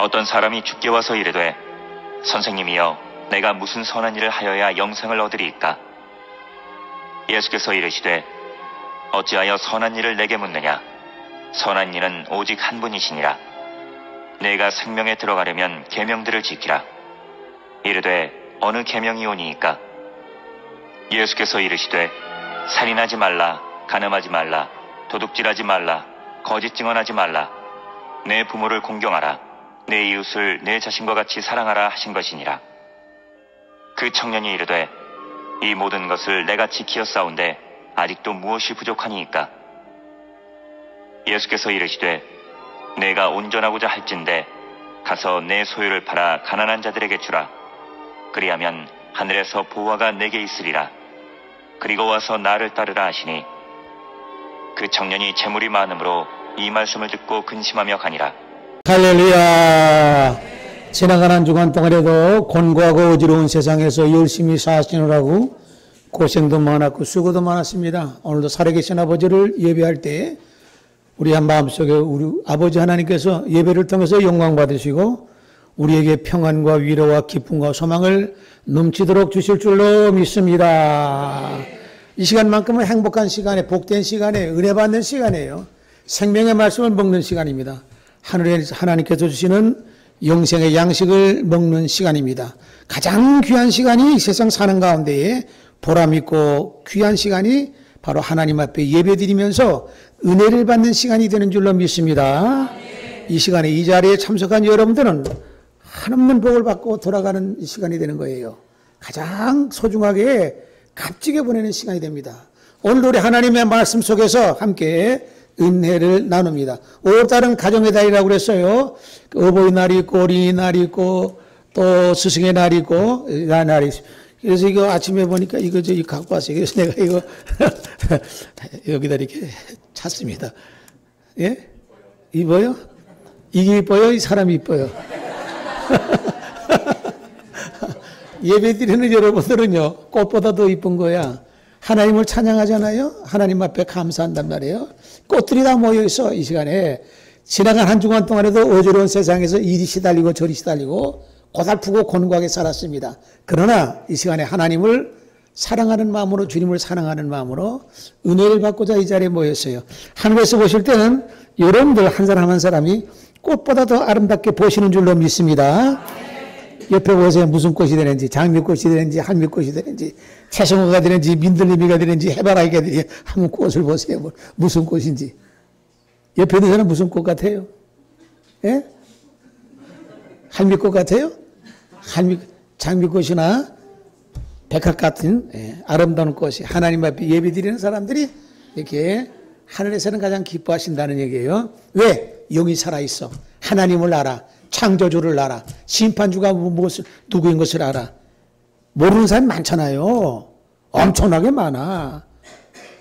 어떤 사람이 주께 와서 이르되 선생님이여 내가 무슨 선한 일을 하여야 영생을 얻으리이까? 예수께서 이르시되 어찌하여 선한 일을 내게 묻느냐? 선한 일은 오직 한 분이시니라. 내가 생명에 들어가려면 계명들을 지키라. 이르되 어느 계명이오니이까? 예수께서 이르시되 살인하지 말라, 간음하지 말라, 도둑질하지 말라, 거짓 증언하지 말라, 내 부모를 공경하라, 내 이웃을 내 자신과 같이 사랑하라 하신 것이니라. 그 청년이 이르되 이 모든 것을 내가 지키었사온데 아직도 무엇이 부족하니이까? 예수께서 이르시되 내가 온전하고자 할진대 가서 내 소유를 팔아 가난한 자들에게 주라. 그리하면 하늘에서 보화가 내게 있으리라. 그리고 와서 나를 따르라 하시니 그 청년이 재물이 많음으로 이 말씀을 듣고 근심하며 가니라. 할렐루야. 지나간 한 주간 동안에도 곤고하고 어지러운 세상에서 열심히 사시느라고 고생도 많았고 수고도 많았습니다. 오늘도 살아계신 아버지를 예배할 때 우리 한 마음속에 우리 아버지 하나님께서 예배를 통해서 영광 받으시고 우리에게 평안과 위로와 기쁨과 소망을 넘치도록 주실 줄로 믿습니다. 이 시간만큼은 행복한 시간에, 복된 시간에, 은혜 받는 시간이에요. 생명의 말씀을 먹는 시간입니다. 하늘에 하나님께서 주시는 영생의 양식을 먹는 시간입니다. 가장 귀한 시간이 세상 사는 가운데에 보람있고 귀한 시간이 바로 하나님 앞에 예배드리면서 은혜를 받는 시간이 되는 줄로 믿습니다. 이 시간에 이 자리에 참석한 여러분들은 한없는 복을 받고 돌아가는 시간이 되는 거예요. 가장 소중하게 값지게 보내는 시간이 됩니다. 오늘 우리 하나님의 말씀 속에서 함께 은혜를 나눕니다. 5월달은 가정의 달이라고 그랬어요. 어버이날이 있고 어린이날이 있고 또 스승의 날이 있고 날이 있어요. 그래서 이거 아침에 보니까 이거 갖고 왔어요. 그래서 내가 이거 여기다 이렇게 찼습니다. 예? 이뻐요? 이게 이뻐요? 이 사람이 이뻐요? 예배 드리는 여러분들은요, 꽃보다 더 이쁜 거야. 하나님을 찬양하잖아요. 하나님 앞에 감사한단 말이에요. 꽃들이 다 모여있어. 이 시간에 지나간 한 주간 동안에도 어지러운 세상에서 이리 시달리고 저리 시달리고 고달프고 곤고하게 살았습니다. 그러나 이 시간에 하나님을 사랑하는 마음으로, 주님을 사랑하는 마음으로 은혜를 받고자 이 자리에 모였어요. 하늘에서 보실 때는 여러분들 한 사람 한 사람이 꽃보다 더 아름답게 보시는 줄로 믿습니다. 옆에 보세요. 무슨 꽃이 되는지, 장미꽃이 되는지, 한미꽃이 되는지, 채송화가 되는지, 민들레미가 되는지, 해바라기가 되는지 한번 꽃을 보세요. 무슨 꽃인지. 옆에 있는 사람 무슨 꽃 같아요? 예? 한미꽃 같아요? 장미꽃이나 백합 같은 아름다운 꽃이 하나님 앞에 예배드리는 사람들이 이렇게 하늘에서는 가장 기뻐하신다는 얘기예요. 왜? 영이 살아있어. 하나님을 알아. 창조주를 알아. 심판주가 무엇을, 누구인 것을 알아. 모르는 사람이 많잖아요. 엄청나게 많아.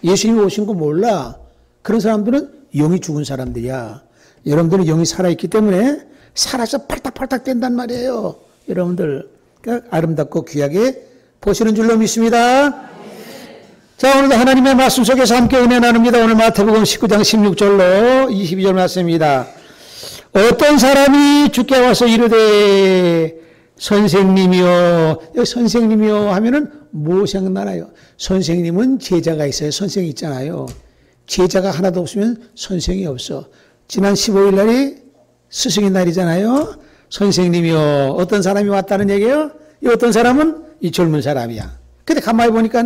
예수님이 오신 거 몰라. 그런 사람들은 영이 죽은 사람들이야. 여러분들은 영이 살아있기 때문에 살아서 팔딱팔딱 된단 말이에요. 여러분들. 그러니까 아름답고 귀하게 보시는 줄로 믿습니다. 자, 오늘도 하나님의 말씀 속에서 함께 은혜 나눕니다. 오늘 마태복음 19장 16절로 22절 말씀입니다. 어떤 사람이 주께 와서 이르되 선생님이요. 여기 선생님이요 하면은 뭐 생각나나요? 선생님은 제자가 있어요. 선생이 있잖아요. 제자가 하나도 없으면 선생이 없어. 지난 15일 날이 스승의 날이잖아요. 선생님이요. 어떤 사람이 왔다는 얘기예요? 이 어떤 사람은 이 젊은 사람이야. 근데 가만히 보니까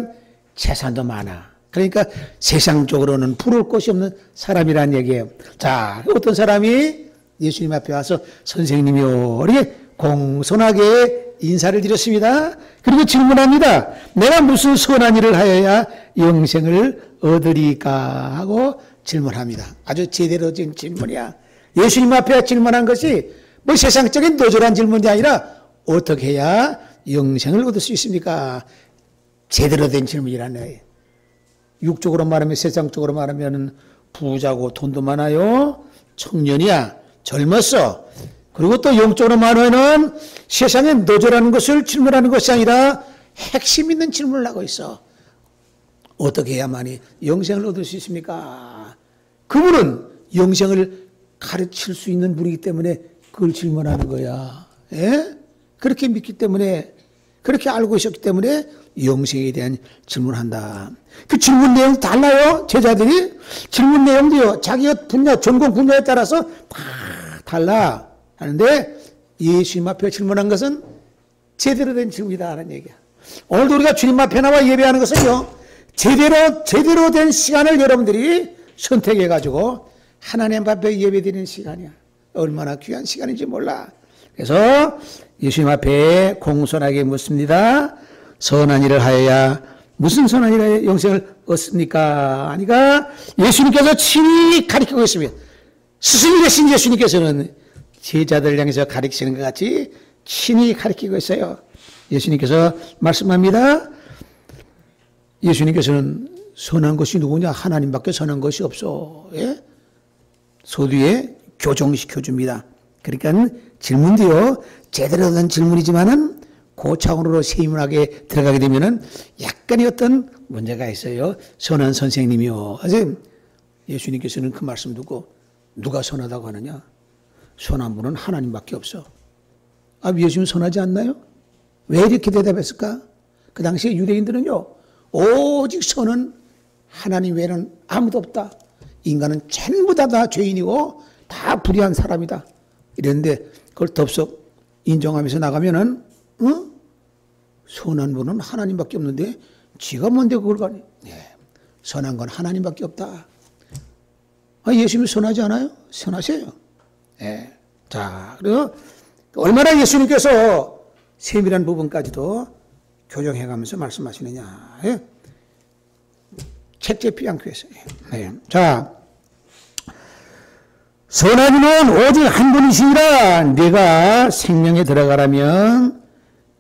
재산도 많아. 그러니까 세상적으로는 부러울 것이 없는 사람이란 얘기예요. 자, 어떤 사람이 예수님 앞에 와서 선생님이요. 이렇게 공손하게 인사를 드렸습니다. 그리고 질문합니다. 내가 무슨 선한 일을 하여야 영생을 얻으리까 하고 질문합니다. 아주 제대로 된 질문이야. 예수님 앞에 질문한 것이 뭐 세상적인 노절한 질문이 아니라 어떻게 해야 영생을 얻을 수 있습니까? 제대로 된 질문이라는 거예요. 육적으로 말하면, 세상적으로 말하면 부자고 돈도 많아요. 청년이야. 젊었어. 그리고 또 영적으로 말하면 세상에 노절하는 것을 질문하는 것이 아니라 핵심 있는 질문을 하고 있어. 어떻게 해야만이 영생을 얻을 수 있습니까? 그분은 영생을 가르칠 수 있는 분이기 때문에 그걸 질문하는 거야. 예? 그렇게 믿기 때문에, 그렇게 알고 있었기 때문에 영생에 대한 질문한다. 그 질문 내용이 달라요. 제자들이 질문 내용도요. 자기가 분야, 전공 분야에 따라서 다 달라 하는데 예수님 앞에 질문한 것은 제대로 된 질문이다 하는 얘기야. 오늘도 우리가 주님 앞에 나와 예배하는 것은요, 제대로 된 시간을 여러분들이 선택해가지고 하나님 앞에 예배드리는 시간이야. 얼마나 귀한 시간인지 몰라. 그래서 예수님 앞에 공손하게 묻습니다. 선한 일을 하여야, 무슨 선한 일을 하여 영생을 얻습니까? 아니까 예수님께서 친히 가르치고 있습니다. 스승이 되신 예수님께서는 제자들 향해서 가르치시는 것 같이 친히 가르치고 있어요. 예수님께서 말씀합니다. 예수님께서는 선한 것이 누구냐? 하나님밖에 선한 것이 없어. 예? 소두에 교정시켜줍니다. 그러니까 질문도요, 제대로 된 질문이지만은 그 차원으로 세밀하게 들어가게 되면은 약간의 어떤 문제가 있어요. 선한 선생님이요. 선생님, 예수님께서는 그 말씀 듣고 누가 선하다고 하느냐? 선한 분은 하나님밖에 없어. 아, 예수님 선하지 않나요? 왜 이렇게 대답했을까? 그 당시에 유대인들은요, 오직 선은 하나님 외에는 아무도 없다. 인간은 전부 다 죄인이고 다 불의한 사람이다. 이랬는데 그걸 덥석 인정하면서 나가면은, 선한 분은 하나님밖에 없는데 지가 뭔데 그걸 가니? 네. 선한 건 하나님밖에 없다. 아, 예수님이 선하지 않아요? 선하세요. 네. 자, 그래서 얼마나 예수님께서 세밀한 부분까지도 교정해가면서 말씀하시느냐. 예? 책제피 않고 했어요. 네. 자, 선한 이는 오직 한 분이시니라. 네가 생명에 들어가라면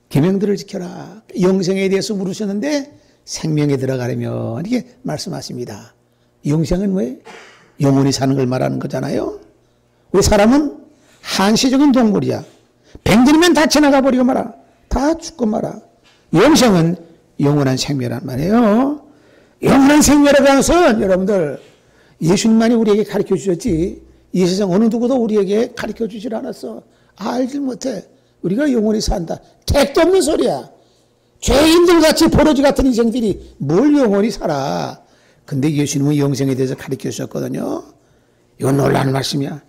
계명들을 지켜라. 영생에 대해서 물으셨는데 생명에 들어가려면 이렇게 말씀하십니다. 영생은 뭐예요? 영원히 사는 걸 말하는 거잖아요. 우리 사람은 한시적인 동물이야. 100년이면 다 지나가 버리고 말아. 다 죽고 말아. 영생은 영원한 생명이란 말이에요. 영원한 생명에 대해서 여러분들 예수님만이 우리에게 가르쳐 주셨지 이 세상 어느 누구도 우리에게 가르쳐 주질 않았어. 알지 못해. 우리가 영원히 산다. 택도 없는 소리야. 죄인들 같이 버러지 같은 인생들이 뭘 영원히 살아. 근데 예수님은 영생에 대해서 가르쳐 주셨거든요. 이건 놀라운 말씀이야.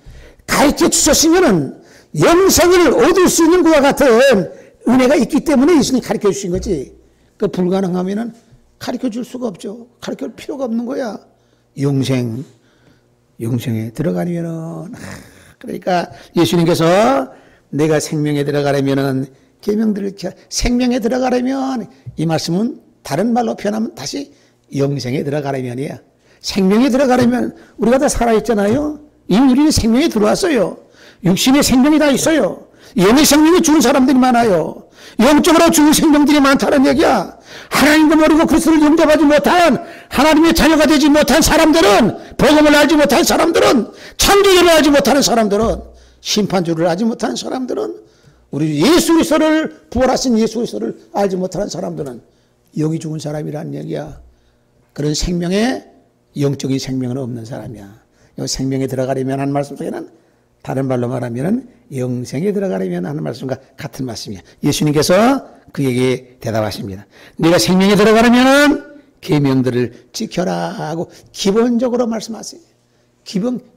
가르쳐 주셨으면은 영생을 얻을 수 있는 것과 같은 은혜가 있기 때문에 예수님이 가르쳐 주신 거지. 그 불가능하면은 가르쳐 줄 수가 없죠. 가르쳐 줄 필요가 없는 거야. 영생에 들어가려면은, 그러니까 예수님께서 내가 생명에 들어가려면은 계명들을 생명에 들어가려면 이 말씀은 다른 말로 표현하면 다시 영생에 들어가려면이야. 생명에 들어가려면 우리가 다 살아있잖아요. 이미 우리는 생명에 들어왔어요. 육신의 생명이 다 있어요. 영의 생명이 죽은 사람들이 많아요. 영적으로 죽은 생명들이 많다는 얘기야. 하나님도 모르고 그리스도를 영접하지 못한 하나님의 자녀가 되지 못한 사람들은, 복음을 알지 못한 사람들은, 창조주를 알지 못하는 사람들은, 심판주를 알지 못하는 사람들은, 우리 예수 그리스도를 부활하신 예수 그리스도를 알지 못하는 사람들은 영이 죽은 사람이라는 얘기야. 그런 생명에 영적인 생명은 없는 사람이야. 이 생명에 들어가려면 하는 말씀 속에는 다른 말로 말하면 영생에 들어가려면 하는 말씀과 같은 말씀이야. 예수님께서 그에게 대답하십니다. 네가 생명에 들어가려면 계명들을 지켜라 하고 기본적으로 말씀하세요.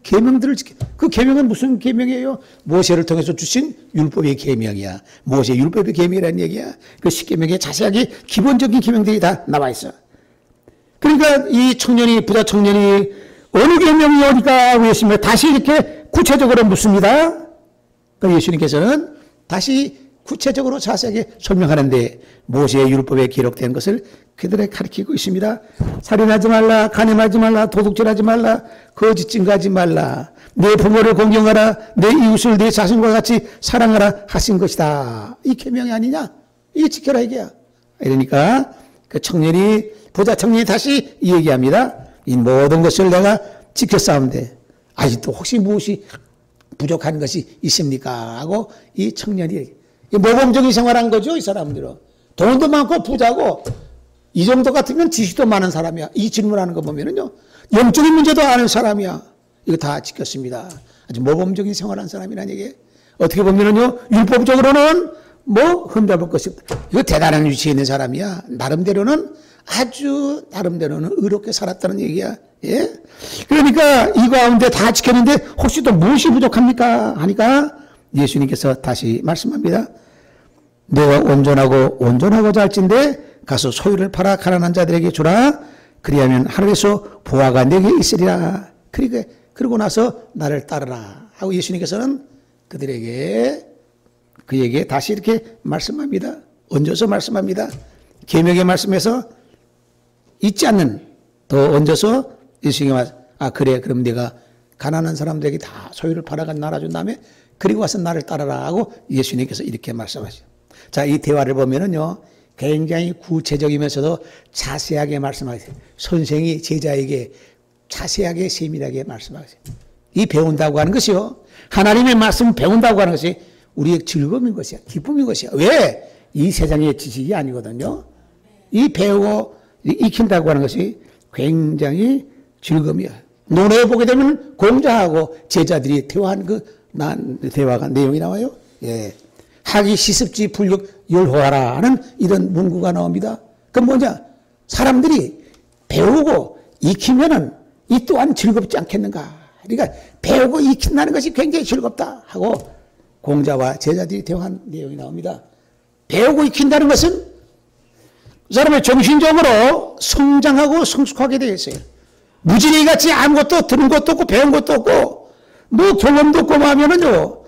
계명들을 지켜. 그 계명은 무슨 계명이에요? 모세를 통해서 주신 율법의 계명이야. 모세 율법의 계명이라는 얘기야. 그 10계명에 자세하게 기본적인 계명들이 다 나와 있어. 그러니까 이 청년이, 부자 청년이 어느 계명이 어디가 왜였으면 다시 이렇게 구체적으로 묻습니다. 그 예수님께서는 다시 구체적으로 자세하게 설명하는데 모세의 율법에 기록된 것을 그들에게 가르치고 있습니다. 살인하지 말라, 간음하지 말라, 도둑질하지 말라, 거짓 증거하지 말라, 내 부모를 공경하라, 내 이웃을 내 자신과 같이 사랑하라 하신 것이다. 이 계명이 아니냐? 이게 지켜라 이게야. 이러니까 그 청년이, 부자 청년이 다시 얘기합니다. 이 모든 것을 내가 지켰사온데 아직도 혹시 무엇이 부족한 것이 있습니까? 하고 이 청년이 모범적인 생활한 거죠. 이 사람들은 돈도 많고 부자고 이 정도 같으면 지식도 많은 사람이야. 이 질문하는 거 보면은요, 영적인 문제도 아는 사람이야. 이거 다 지켰습니다. 아주 모범적인 생활한 사람이라는 얘기예요. 어떻게 보면은요, 율법적으로는 뭐 흠잡을 것이 없다. 이거 대단한 위치에 있는 사람이야. 나름대로는 아주 나름대로는 의롭게 살았다는 얘기야. 예? 그러니까 이 가운데 다 지켰는데 혹시 또 무엇이 부족합니까? 하니까 예수님께서 다시 말씀합니다. 내가 온전하고자 할진대 가서 소유를 팔아 가난한 자들에게 주라. 그리하면 하늘에서 보화가 내게 있으리라. 그리고 나서 나를 따르라 하고 예수님께서는 그에게 다시 이렇게 말씀합니다. 얹어서 말씀합니다. 계명의 말씀에서 잊지 않는 더 얹어서 예수님이 그래 그럼 내가 가난한 사람들에게 다 소유를 팔아가 나눠준 다음에 그리고 와서 나를 따르라 하고 예수님께서 이렇게 말씀하시죠. 자, 이 대화를 보면은요 굉장히 구체적이면서도 자세하게 말씀하세요. 선생이 제자에게 자세하게 세밀하게 말씀하세요. 이 배운다고 하는 것이요, 하나님의 말씀을 배운다고 하는 것이 우리의 즐거움인 것이야. 기쁨인 것이야. 왜? 이 세상의 지식이 아니거든요. 이 배우고 익힌다고 하는 것이 굉장히 즐거움이야. 논어에 보게 되면 공자하고 제자들이 대화한 대화가 내용이 나와요. 예. 학이 시습지 불육 열호하라 하는 이런 문구가 나옵니다. 그건 뭐냐? 사람들이 배우고 익히면은 이 또한 즐겁지 않겠는가? 그러니까 배우고 익힌다는 것이 굉장히 즐겁다 하고 공자와 제자들이 대화한 내용이 나옵니다. 배우고 익힌다는 것은 사람의 정신적으로 성장하고 성숙하게 되어 있어요. 무지개 같이 아무것도 들은 것도 없고 배운 것도 없고 뭐 경험도 없고 하면은요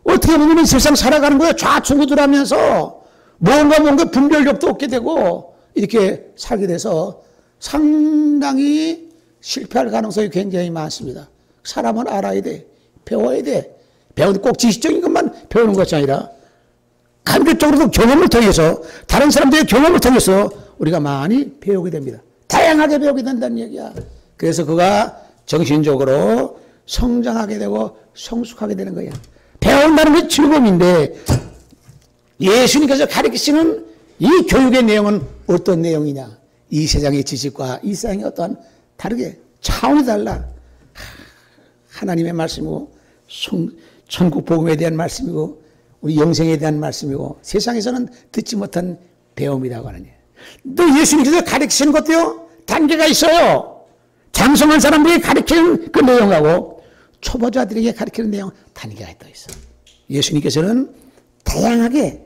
어떻게 보면 세상 살아가는 거야 좌충우돌하면서 뭔가 분별력도 없게 되고 이렇게 살게 돼서 상당히 실패할 가능성이 굉장히 많습니다. 사람은 알아야 돼. 배워야 돼. 배우는 꼭 지식적인 것만 배우는 것이 아니라 간접적으로도 경험을 통해서 다른 사람들의 경험을 통해서 우리가 많이 배우게 됩니다. 다양하게 배우게 된다는 얘기야. 그래서 그가 정신적으로 성장하게 되고 성숙하게 되는 거야. 배운다는 게 즐거움인데 예수님께서 가르치시는 이 교육의 내용은 어떤 내용이냐? 이 세상의 지식과 이 세상의 어떠한 다르게 차원이 달라. 하나님의 말씀이고 천국 복음에 대한 말씀이고 우리 영생에 대한 말씀이고 세상에서는 듣지 못한 배움이라고 하느냐. 또 예수님께서 가르치시는 것도요 단계가 있어요. 장성한 사람들이 가르치는 그 내용하고 초보자들에게 가르치는 내용 단계가 또 있어. 예수님께서는 다양하게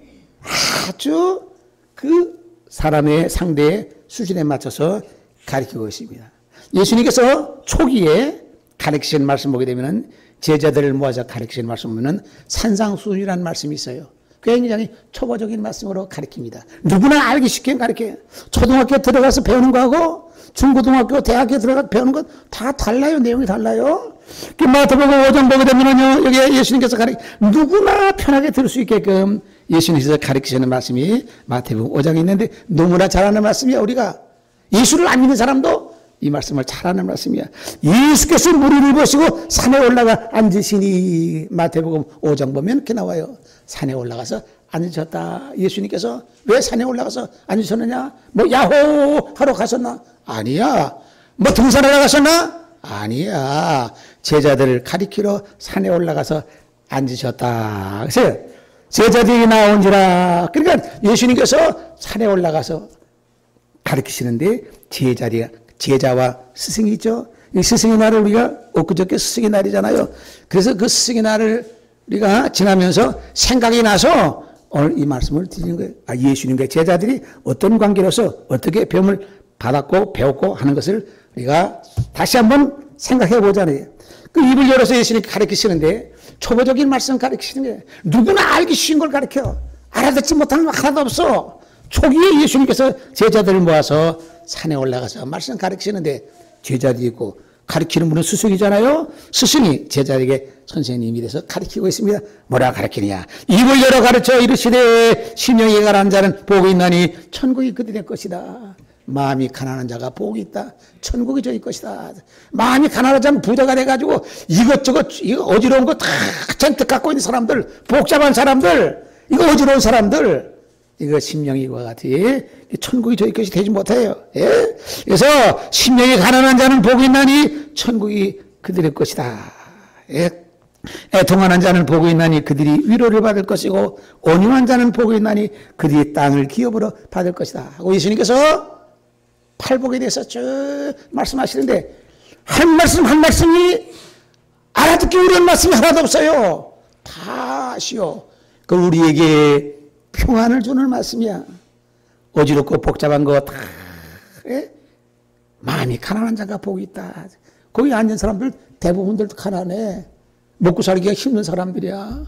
아주 그 사람의 상대의 수준에 맞춰서 가르치고 있습니다. 예수님께서 초기에 가르치신 말씀 보게 되면은 제자들을 모아서 가르치신 말씀 보면은 산상수훈이라는 말씀이 있어요. 굉장히 초보적인 말씀으로 가르칩니다. 누구나 알기 쉽게 가르쳐요. 초등학교 들어가서 배우는 거하고 중고등학교, 대학교 들어가서 배우는 건 다 달라요. 내용이 달라요. 그 마태복음 5장 보게 되면은요, 여기 예수님께서 누구나 편하게 들을 수 있게끔 예수님께서 가르치시는 말씀이 마태복음 5장에 있는데 너무나 잘하는 말씀이야. 우리가 예수를 안 믿는 사람도 이 말씀을 잘하는 말씀이야. 예수께서 무리를 보시고 산에 올라가 앉으시니 마태복음 5장 보면 이렇게 나와요. 산에 올라가서 앉으셨다. 예수님께서 왜 산에 올라가서 앉으셨느냐? 뭐 야호 하러 가셨나? 아니야. 뭐 등산하러 가셨나? 아니야. 제자들을 가리키러 산에 올라가서 앉으셨다. 그래서 제자들이 나온지라. 그러니까 예수님께서 산에 올라가서 가르치시는데 제자와 스승이 있죠. 이 스승의 날을 우리가 엊그저께 스승의 날이잖아요. 그래서 그 스승의 날을 우리가 지나면서 생각이 나서 오늘 이 말씀을 드리는 거예요. 예수님과 제자들이 어떤 관계로서 어떻게 배움을 받았고 배웠고 하는 것을 우리가 다시 한번 생각해 보자는 그 입을 열어서 예수님이 가르치시는데 초보적인 말씀 가르치시는 거예요. 누구나 알기 쉬운 걸 가르쳐. 알아듣지 못하는 거 하나도 없어. 초기에 예수님께서 제자들을 모아서 산에 올라가서 말씀 가르치시는데 제자들이 있고 가르치는 분은 스승이잖아요. 스승이 제자에게 선생님이 돼서 가르치고 있습니다. 뭐라 가르치느냐? 입을 열어 가르쳐 이르시되 심령이 가난한 자는 복이 있나니 천국이 그들의 것이다. 마음이 가난한 자가 복이 있다. 천국이 저희 것이다. 마음이 가난한 자는 부자가 돼가지고 이것저것 이거 어지러운 거 다 잔뜩 갖고 있는 사람들, 복잡한 사람들, 이거 어지러운 사람들, 이거 심령이와 같이 천국이 저희 것이 되지 못해요. 예? 그래서 심령이 가난한 자는 복이 있나니 천국이 그들의 것이다. 예? 애통하는 자는 복이 있나니 그들이 위로를 받을 것이고 온유한 자는 복이 있나니 그들이 땅을 기업으로 받을 것이다 하고 예수님께서 팔복에 대해서 쭉 말씀하시는데 한 말씀 한 말씀이 알아듣기 어려운 말씀이 하나도 없어요. 다 아시오. 그 우리에게 평안을 주는 말씀이야. 어지럽고 복잡한 거 다 마음이 가난한 자가 복이 있다. 거기 앉은 사람들 대부분들도 가난해. 먹고 살기가 힘든 사람들이야.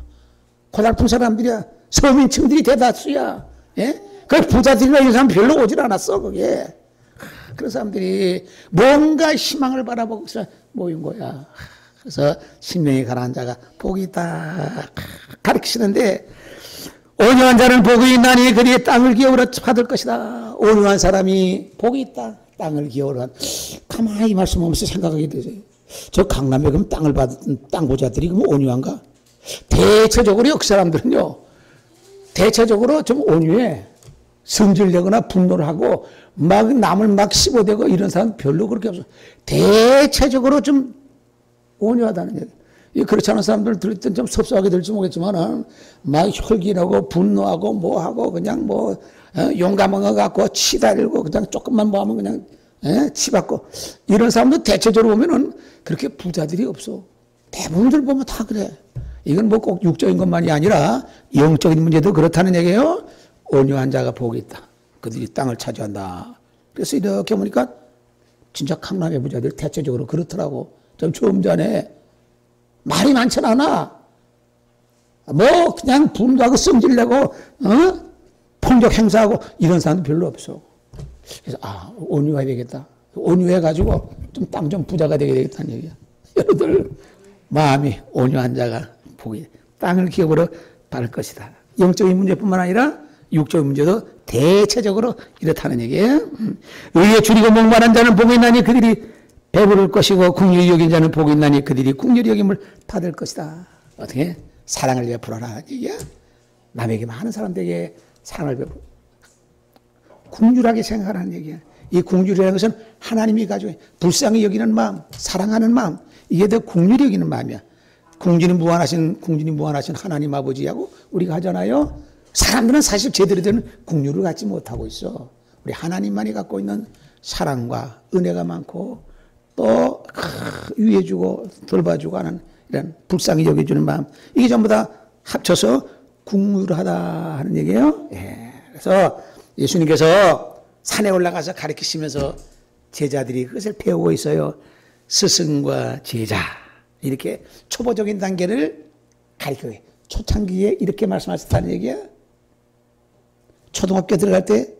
고달픈 사람들이야. 서민층들이 대다수야. 예? 그 부자들이나 이런 사람 별로 오질 않았어 거기에. 그런 사람들이 뭔가 희망을 바라보고 모인 거야. 그래서 신명이 가난한 자가 복이 있다 가르치시는데 온유한 자는 복이 있나니 그들이 땅을 기업으로 받을 것이다. 온유한 사람이 복이 있다. 땅을 기업으로 가만히 말씀하면서 생각하게 되죠. 저 강남에 그럼 땅을 받은 땅부자들이 그럼 온유한가? 대체적으로 그 사람들은요. 대체적으로 좀 온유해. 성질내거나 분노를 하고 막 남을 막 씹어대고 이런 사람 별로 그렇게 없어. 대체적으로 좀 온유하다는 얘기. 그렇지 않은 사람들 들을 땐 좀 섭섭하게 될지 모르겠지만 막 혈기나고 분노하고 뭐하고 그냥 뭐 용감한 거 갖고 치달고 그냥 조금만 뭐 하면 그냥 치받고 이런 사람들 대체적으로 보면은 그렇게 부자들이 없어. 대부분들 보면 다 그래. 이건 뭐 꼭 육적인 것만이 아니라 영적인 문제도 그렇다는 얘기예요. 온유한 자가 복이 있다. 그들이 땅을 차지한다. 그래서 이렇게 보니까 진짜 강남의 부자들 대체적으로 그렇더라고. 좀 전에 말이 많진 않아. 뭐 그냥 분노하고 성질내고 폭력 행사하고 이런 사람도 별로 없어. 그래서 온유해야 되겠다. 온유해가지고 좀 땅 좀 부자가 되게 되겠다는 얘기야. 여러분들 마음이 온유한 자가 복이 땅을 기업으로 받을 것이다. 영적인 문제뿐만 아니라 육적인 문제도 대체적으로 이렇다는 얘기예요. 의에 줄이고 목마른 자는 복이 있나니 그들이 배부를 것이고 긍휼히 여긴 자는 복이 있나니 그들이 긍휼히 여김을 받을 것이다. 어떻게? 사랑을 베풀어라 얘기야. 남에게 많은 사람들에게 사랑을 베풀어. 긍휼하게 생각하라는 얘기야. 이 긍휼이라는 것은 하나님이 가지고 불쌍히 여기는 마음, 사랑하는 마음, 이게 더 긍휼히 여기는 마음이야. 긍휼이 무한하신 하나님 아버지하고 우리가 하잖아요. 사람들은 사실 제대로 된 긍휼을 갖지 못하고 있어. 우리 하나님만이 갖고 있는 사랑과 은혜가 많고 또 위해주고 돌봐주고 하는 이런 불쌍히 여겨주는 마음, 이게 전부 다 합쳐서 긍휼하다 하는 얘기예요. 예. 그래서 예수님께서 산에 올라가서 가르치시면서 제자들이 그것을 배우고 있어요. 스승과 제자, 이렇게 초보적인 단계를 가르쳐요. 초창기에 이렇게 말씀하셨다는 얘기야. 초등학교 들어갈 때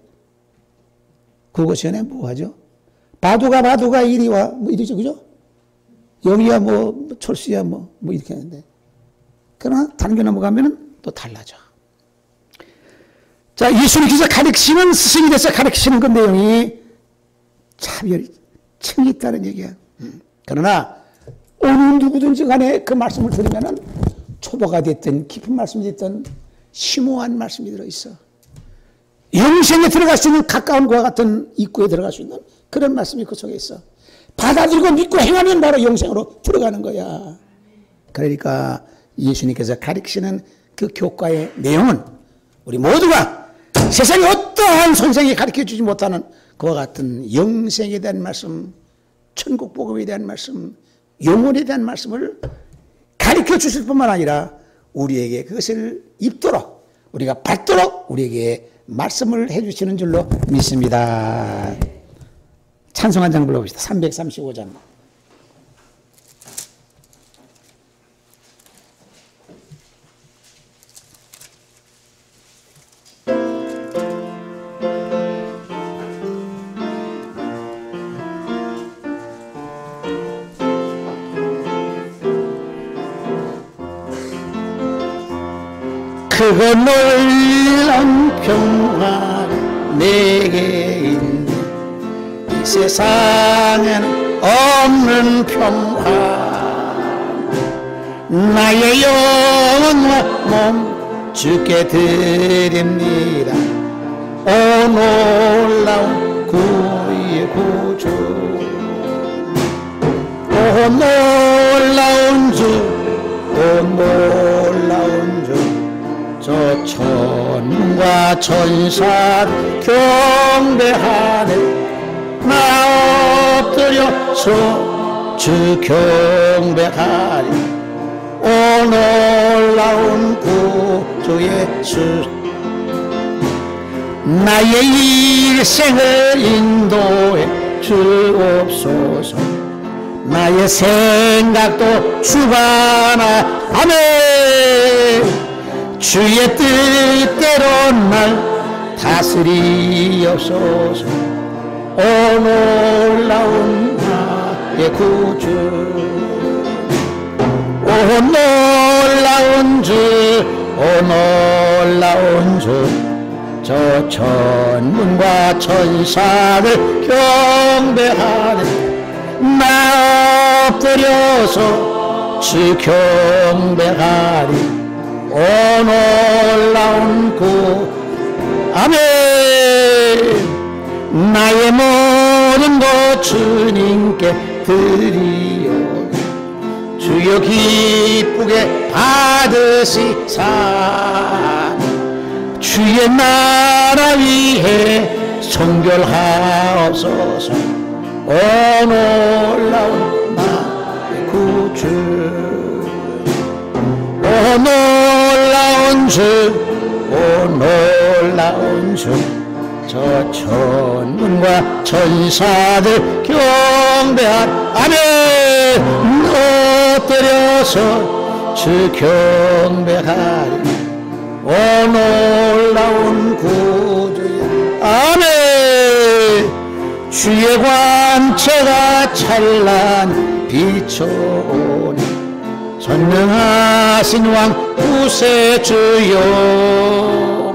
국어 시간에 뭐 하죠? 바두가 이리 와. 뭐 이러죠. 그죠? 영희야 뭐 철수야 뭐 이렇게 하는데. 그러나 단계 넘어가면은 또 달라져. 자, 예수님께서 가르치시는 스승이 돼서 가르치시는 그 내용이 차별이 층이 있다는 얘기야. 그러나 어느 누구든지 간에 그 말씀을 들으면은 초보가 됐든 깊은 말씀이 됐든 심오한 말씀이 들어있어. 영생에 들어갈 수 있는 가까운 것과 같은 입구에 들어갈 수 있는 그런 말씀이 그 속에 있어. 받아들이고 믿고 행하면 바로 영생으로 들어가는 거야. 그러니까 예수님께서 가르치시는 그 교과의 내용은 우리 모두가 세상에 어떠한 선생이 가르쳐주지 못하는 그와 같은 영생에 대한 말씀, 천국 복음에 대한 말씀, 영혼에 대한 말씀을 가르쳐 주실 뿐만 아니라 우리에게 그것을 입도록, 우리가 받도록 우리에게 말씀을 해주시는 줄로 믿습니다. 찬송 한 장 불러봅시다. 335장. 크고 놀라운 평화 내게 있네. 이 세상엔 없는 평화. 나의 영혼과 몸 주께 드립니다. 오 놀라운 구의 구주, 오 놀라운 주 온 놀라운 주 저 천과 천사 경배하네 나 엎드려서 주 경배하리 오 놀라운 구주 예수 나의 일생을 인도해 주옵소서 나의 생각도 주관하 아멘 주의 뜻대로 날 다스리옵소서 오 놀라운 나의 구주 오 놀라운 주 오 놀라운 주 저 천문과 천사를 경배하네 나 엎드려서 주 경배하리 오 놀라운 구 아멘 나의 모든 것 주님께 드리오니 주여 기쁘게 받으시사 주의 나라 위해 성결하옵소서 오 놀라운 나의 구주 오 놀라운 주 오 놀라운 주 저 천문과 천사들 경배한 아멘 엎드려서 주 경배하리 오 놀라운 구주여 아멘 주의 광채가 찬란 비춰오니 전능하신 왕 구세주여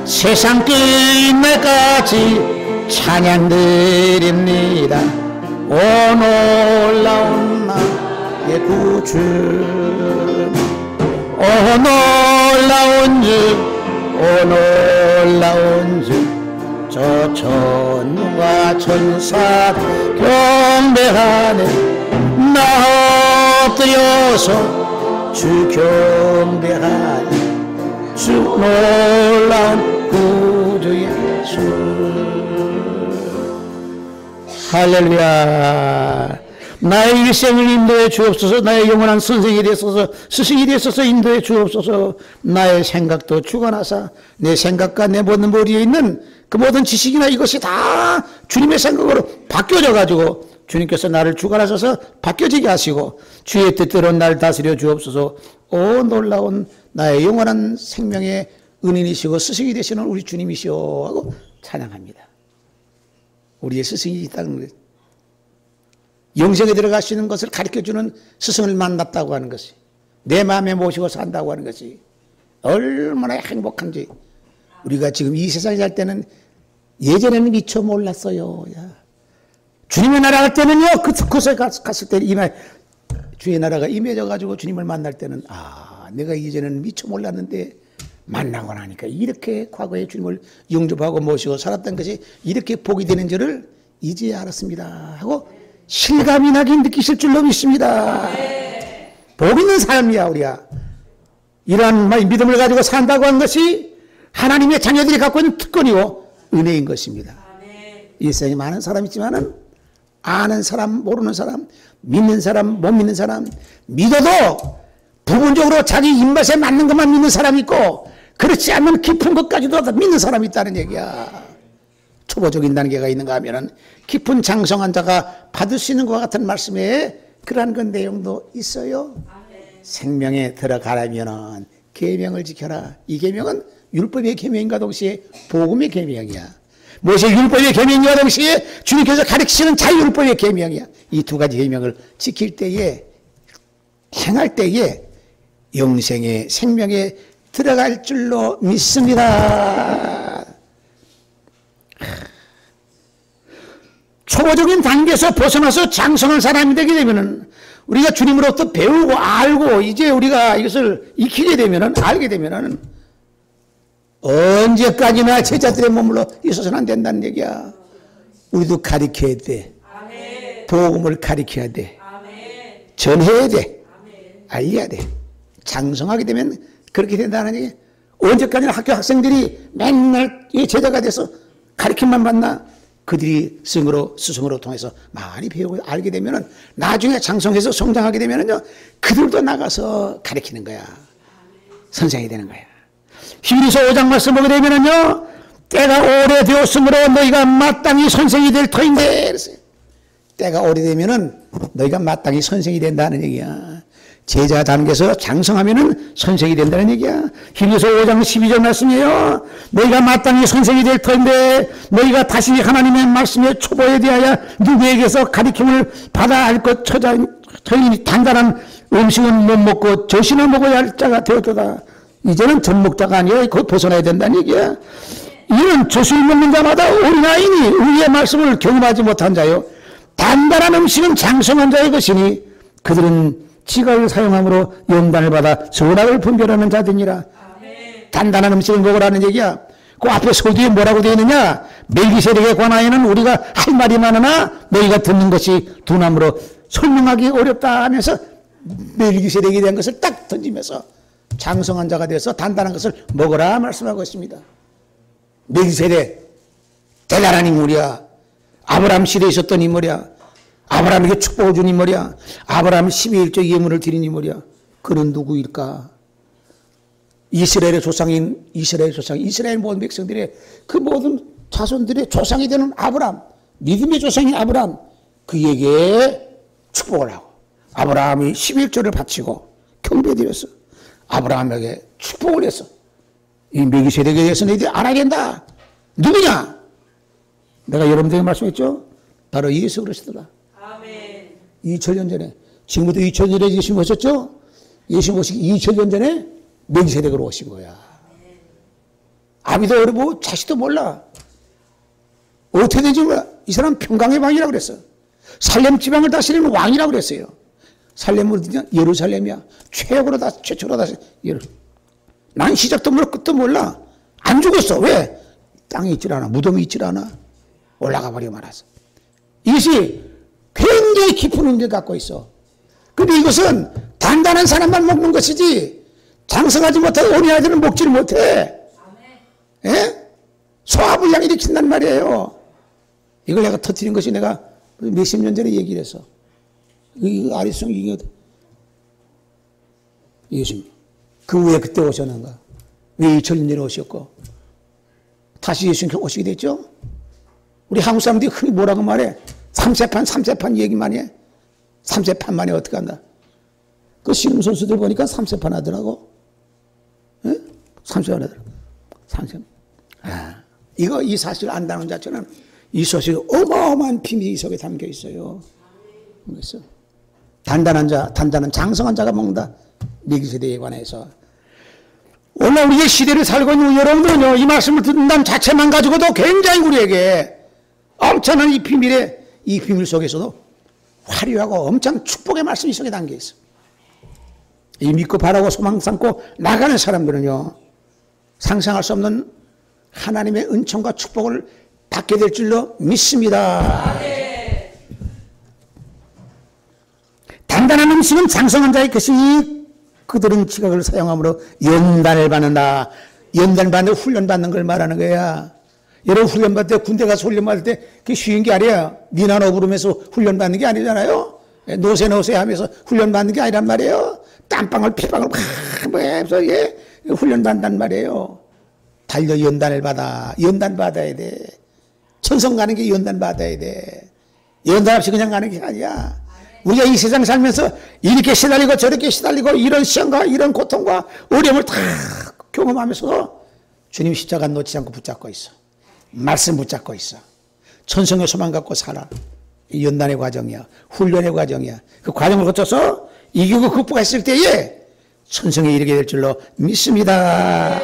세상 끝날까지 찬양 드립니다 오 놀라운 나의 구주 오 놀라운 주 오 놀라운 주 저 천과 천사 경배하네 나 엎드려서 주 경배하니 주 놀라운 구주 예수 할렐루야 나의 일생을 인도해 주옵소서 나의 영원한 선생이 되소서 스승이 되소서 인도해 주옵소서 나의 생각도 주관하사 내 생각과 내 모든 머리에 있는 그 모든 지식이나 이것이 다 주님의 생각으로 바뀌어져 가지고 주님께서 나를 주관하셔서 바뀌어지게 하시고 주의 뜻대로 나를 다스려 주옵소서 오 놀라운 나의 영원한 생명의 은인이시고 스승이 되시는 우리 주님이시오 하고 찬양합니다. 우리의 스승이 있다는 것 영생에 들어갈 수 있는 것을 가르쳐주는 스승을 만났다고 하는 것이 내 마음에 모시고 산다고 하는 것이 얼마나 행복한지 우리가 지금 이 세상에 살 때는 예전에는 미처 몰랐어요. 야. 주님의 나라 갈 때는요 그곳에 갔을 때 주의 나라가 임해져 가지고 주님을 만날 때는 내가 이전에는 미처 몰랐는데 만나고 나니까 이렇게 과거에 주님을 영접하고 모시고 살았던 것이 이렇게 복이 되는 줄을 이제 알았습니다 하고 실감이 나게 느끼실 줄로 믿습니다. 복 있는 삶이야 우리가. 이러한 믿음을 가지고 산다고 하는 것이 하나님의 자녀들이 갖고 있는 특권이고 은혜인 것입니다. 이 세상에 많은 사람이 있지만은 아는 사람 모르는 사람 믿는 사람 못 믿는 사람 믿어도 부분적으로 자기 입맛에 맞는 것만 믿는 사람이 있고 그렇지 않는 깊은 것까지도 믿는 사람이 있다는 얘기야. 초보적인 단계가 있는가 하면은 깊은 장성한 자가 받을 수 있는 것과 같은 말씀에 그러한 그 내용도 있어요. 생명에 들어가려면은 계명을 지켜라. 이 계명은 율법의 계명인가 동시에 복음의 계명이야. 모세 율법의 계명과 동시에 주님께서 가르치시는 자유율법의 계명이야. 이 두 가지 계명을 지킬 때에 행할 때에 영생의 생명에 들어갈 줄로 믿습니다. 초보적인 단계에서 벗어나서 장성한 사람이 되게 되면은 우리가 주님으로부터 배우고 알고 이제 우리가 이것을 익히게 되면은 알게 되면은 언제까지나 제자들의 몸으로 있어서는 안 된다는 얘기야. 우리도 가르쳐야 돼. 복음을 가르쳐야 돼. 전해야 돼. 알려야 돼. 장성하게 되면 그렇게 된다는 얘기. 언제까지나 학교 학생들이 맨날 제자가 돼서 가르침만 받나? 그들이 스승으로 통해서 많이 배우고 알게 되면은 나중에 장성해서 성장하게 되면은요, 그들도 나가서 가르치는 거야. 선생이 되는 거야. 히브리서 5장 말씀 보게 되면은요, 때가 오래되었으므로 너희가 마땅히 선생이 될 터인데, 그랬어요. 때가 오래되면은 너희가 마땅히 선생이 된다는 얘기야. 제자 단계에서 장성하면은 선생이 된다는 얘기야. 히브리서 5장 12절 말씀이에요. 너희가 마땅히 선생이 될 터인데 너희가 다시 하나님의 말씀의 초보에 대하여 누구에게서 가르침을 받아 알 것 처인 단단한 음식은 못 먹고 젖이나 먹어야 할 자가 되었도다. 이제는 젖 먹자가 아니라 곧 벗어나야 된다는 얘기야. 이는 젖을 먹는 자마다 어린아이니 우리의 말씀을 경험하지 못한 자요, 단단한 음식은 장성한 자의 것이니 그들은 지각을 사용함으로 연단을 받아 선악을 분별하는 자들이라. 단단한 음식을 먹으라는 얘기야. 그 앞에 서두에 뭐라고 되어 있느냐? 멜기세덱에 관하여는 우리가 할 말이 많으나 너희가 듣는 것이 둔함으로 설명하기 어렵다 하면서 멜기세덱에 대한 것을 딱 던지면서 장성한 자가 되어서 단단한 것을 먹으라 말씀하고 있습니다. 멜기세덱 대단한 인물이야. 아브라함 시대에 있었던 인물이야. 아브라함에게 축복을 준 인물이야. 아브라함 12일조 예물을 드린 인물이야. 그는 누구일까? 이스라엘의 조상인 이스라엘 모든 백성들의 그 모든 자손들의 조상이 되는 아브라함, 믿음의 조상인 아브라함, 그에게 축복을 하고 아브라함이 11조를 바치고 경배드렸어. 아브라함에게 축복을 했어. 이 멜기세덱에 대해서 너희들이 알아야 된다. 누구냐? 내가 여러분들에게 말씀했죠? 바로 예수 그리스도다. 2000년 전에, 지금부터 2000년 전에 예수님 오셨죠? 예수님 오시기 2000년 전에 멜기세덱으로 오신 거야. 아비도 어리고 자식도 몰라. 어떻게 된지 몰라. 이 사람 평강의 왕이라고 그랬어. 살렘 지방을 다스리는 왕이라고 그랬어요. 살렘은 예루살렘이야. 최초로 다스려. 난 시작도 몰라, 끝도 몰라. 안 죽었어. 왜? 땅에 있질 않아. 무덤이 있질 않아. 올라가 버려 말았어. 이것이 굉장히 깊은 의미를 갖고 있어. 근데 이것은 단단한 사람만 먹는 것이지 장성하지 못한 어린아이들은 먹지를 못해. 예? 소화불량이 일으킨단 말이에요. 이걸 내가 터뜨린 것이 내가 몇십 년 전에 얘기를 했어. 이 아리송 이거든. 예수님. 그 왜 그때 오셨는가? 왜 2000년 전에 오셨고? 다시 예수님 오시게 됐죠? 우리 한국 사람들이 흔히 뭐라고 말해? 삼세판 얘기만 해. 삼세판만 해. 어떻게 한다? 그 씨름 선수들 보니까 삼세판 하더라고. 예? 삼세판 하더라고. 이 사실을 안다는 자체는 이 소식에 어마어마한 비밀이 이 속에 담겨 있어요. 그래서 단단한 장성한 자가 먹는다. 멜기세덱에 관해서. 오늘 우리의 시대를 살고 있는 여러분들은요, 이 말씀을 듣는다는 자체만 가지고도 굉장히 우리에게 엄청난 이 비밀 속에서도 화려하고 엄청 축복의 말씀이 속에 담겨 있어. 이 믿고 바라고 소망 삼고 나가는 사람들은요, 상상할 수 없는 하나님의 은총과 축복을 받게 될 줄로 믿습니다. 단단한 음식은 장성한 자의 것이니 그들은 지각을 사용함으로 연단을 받는다. 연단 받는 훈련 받는 걸 말하는 거야. 여러분 훈련 받을 때, 군대 가서 훈련 받을 때 그게 쉬운 게 아니에요. 니나노 부르면서 훈련 받는 게 아니잖아요. 노세 하면서 훈련 받는 게 아니란 말이에요. 땀방울 피방울 하면서 훈련 받는단 말이에요. 달려 연단 받아야 돼. 천성 가는 게 연단 받아야 돼. 연단 없이 그냥 가는 게 아니야. 우리가 이 세상 살면서 이렇게 시달리고 저렇게 시달리고 이런 시험과 이런 고통과 어려움을 다 경험하면서 주님 십자가 놓지 않고 붙잡고 있어. 말씀 붙잡고 있어. 천성의 소망 갖고 살아. 연단의 과정이야. 훈련의 과정이야. 그 과정을 거쳐서 이기고 극복했을 때에 천성에 이르게 될 줄로 믿습니다.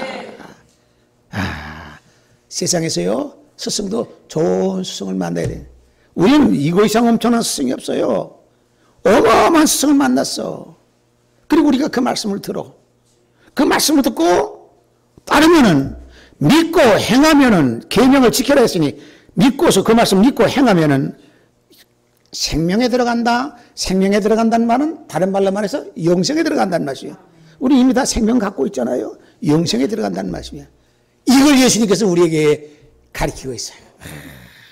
세상에서요, 스승도 좋은 스승을 만나야 돼. 우리는 이거 이상 엄청난 스승이 없어요. 어마어마한 스승을 만났어. 그리고 우리가 그 말씀을 들어. 그 말씀을 듣고 따르면은, 믿고 행하면은, 계명을 지켜라 했으니 믿고서 그 말씀 믿고 행하면은 생명에 들어간다. 생명에 들어간다는 말은 다른 말로 말해서 영생에 들어간다는 말이에요. 우리 이미 다 생명 갖고 있잖아요. 영생에 들어간다는 말씀이야. 이걸 예수님께서 우리에게 가르치고 있어요.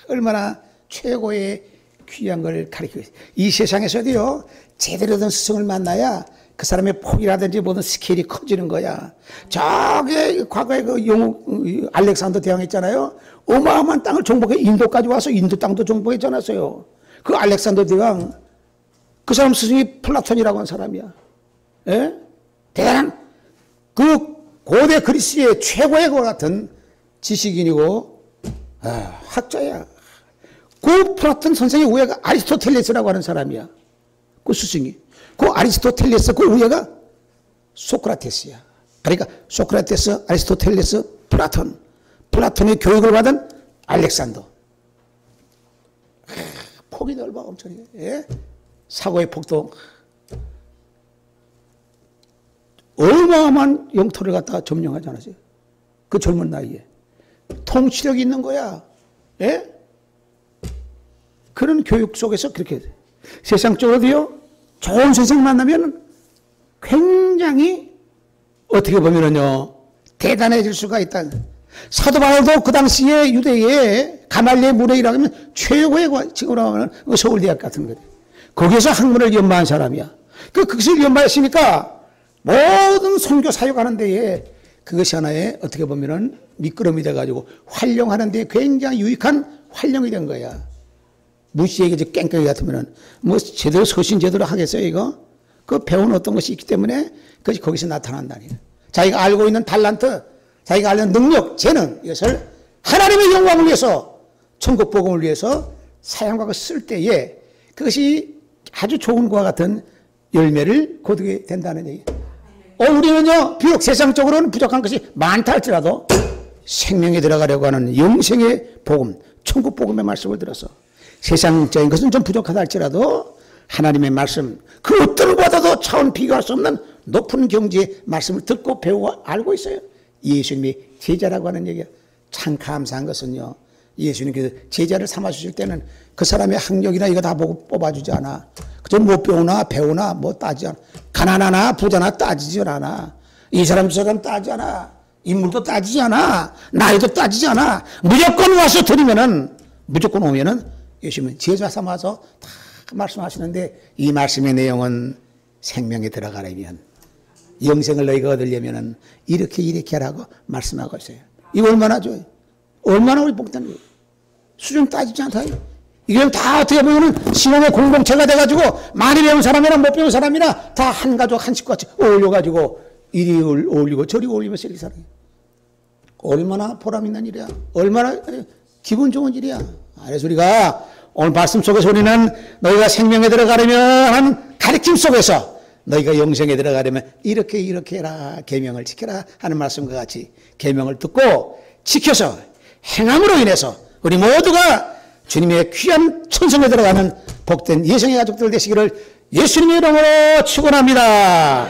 얼마나 최고의 귀한 걸 가르치고 있어요. 이 세상에서도요, 제대로 된 스승을 만나야 그 사람의 폭이라든지 모든 스케일이 커지는 거야. 저게 과거에 그 영국 알렉산더 대왕 있잖아요. 어마어마한 땅을 정복해 인도까지 와서 인도 땅도 정복했지 않았어요. 그 알렉산더 대왕, 그 사람 스승이 플라톤이라고 하는 사람이야. 예? 대단한 그 고대 그리스의 최고의 것 같은 지식인이고 학자야. 그 플라톤 선생의 우애가 아리스토텔레스라고 하는 사람이야. 그 스승이. 그 아리스토텔레스 그 우애가 소크라테스야. 그러니까 소크라테스, 아리스토텔레스, 플라톤. 플라톤의 교육을 받은 알렉산더. 폭이 넓어 엄청나게. 예? 사고의 폭도 어마어마한 영토를 갖다가 점령하지 않았어요. 그 젊은 나이에. 통치력이 있는 거야. 예? 그런 교육 속에서 그렇게 돼요. 세상적으로도요, 좋은 선생 만나면 굉장히 어떻게 보면은요, 대단해질 수가 있다. 사도 바울도 그 당시에 유대에 가말리의 무례이라고 하면 최고의 지구라고 하면 서울대학 같은 거예요. 거기에서 학문을 연마한 사람이야. 그것을 연마했으니까 모든 선교 사역하는 데에 그것이 하나의 어떻게 보면은 미끄럼이 돼가지고 활용하는 데 굉장히 유익한 활용이 된 거야. 무시에게 깽깽이 같으면은 뭐 제대로 서신 제대로 하겠어요, 이거? 그 배운 어떤 것이 있기 때문에 그것이 거기서 나타난다니. 자기가 알고 있는 달란트, 자기가 알는 능력, 재능, 이것을 하나님의 영광을 위해서, 천국 복음을 위해서 사용하고 쓸 때에 그것이 아주 좋은 것과 같은 열매를 거두게 된다는 얘기. 우리는요, 비록 세상적으로는 부족한 것이 많다 할지라도 생명에 들어가려고 하는 영생의 복음, 천국 복음의 말씀을 들어서 세상적인 것은 좀 부족하다 할지라도 하나님의 말씀, 그 어떤 것과도 차원 비교할 수 없는 높은 경지의 말씀을 듣고 배우고 알고 있어요. 예수님이 제자라고 하는 얘기가 참 감사한 것은요, 예수님께서 제자를 삼아주실 때는 그 사람의 학력이나 이거 다 보고 뽑아주지 않아. 그저 뭐 배우나 배우나 뭐 따지지 않아. 가난하나 부자나 따지지 않아. 이 사람 저 사람 따지지 않아. 인물도 따지지 않아. 나이도 따지지 않아. 무조건 와서 들으면은, 무조건 오면은 예수님은 제자 삼아서 다 말씀하시는데, 이 말씀의 내용은 생명에 들어가려면, 영생을 너희가 얻으려면은 이렇게 하라고 말씀하고 있어요. 이거 얼마나 좋아요. 얼마나 우리 복된 거예요. 수준 따지지 않다요. 이게 다 어떻게 보면은 신앙의 공동체가 돼가지고 많이 배운 사람이나 못 배운 사람이나 다 한 가족 한 식구같이 어울려가지고 이리 어울리고 저리 어울리면서 이렇게 살아요. 얼마나 보람 있는 일이야. 얼마나 기분 좋은 일이야. 그래서 우리가 오늘 말씀 속에서 우리는 너희가 생명에 들어가려면 하는 가르침 속에서 너희가 영생에 들어가려면 이렇게 해라, 계명을 지켜라 하는 말씀과 같이 계명을 듣고 지켜서 행함으로 인해서 우리 모두가 주님의 귀한 천성에 들어가는 복된 예성의 가족들 되시기를 예수님의 이름으로 축원합니다.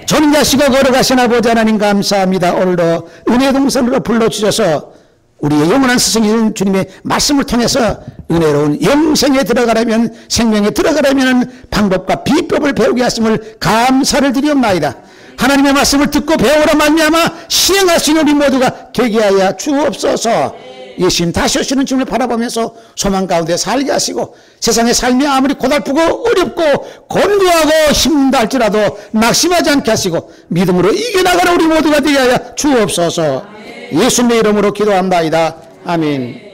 저는 자식고 걸어가시나 보자 하나님 감사합니다. 오늘도 은혜 동산으로 불러주셔서 우리의 영원한 스승인 주님의 말씀을 통해서 은혜로운 영생에 들어가려면, 생명에 들어가려면 방법과 비법을 배우게 하심을 감사를 드리옵나이다. 하나님의 말씀을 듣고 배우라 말미암아 실행할 수 있는 우리 모두가 되게 하여 주옵소서. 예수님 다시 오시는 주님을 바라보면서 소망 가운데 살게 하시고, 세상의 삶이 아무리 고달프고 어렵고 곤고하고 힘들다 할지라도 낙심하지 않게 하시고 믿음으로 이겨나가는 우리 모두가 되게 하여 주옵소서. 예수님의 이름으로 기도합니다. 아멘.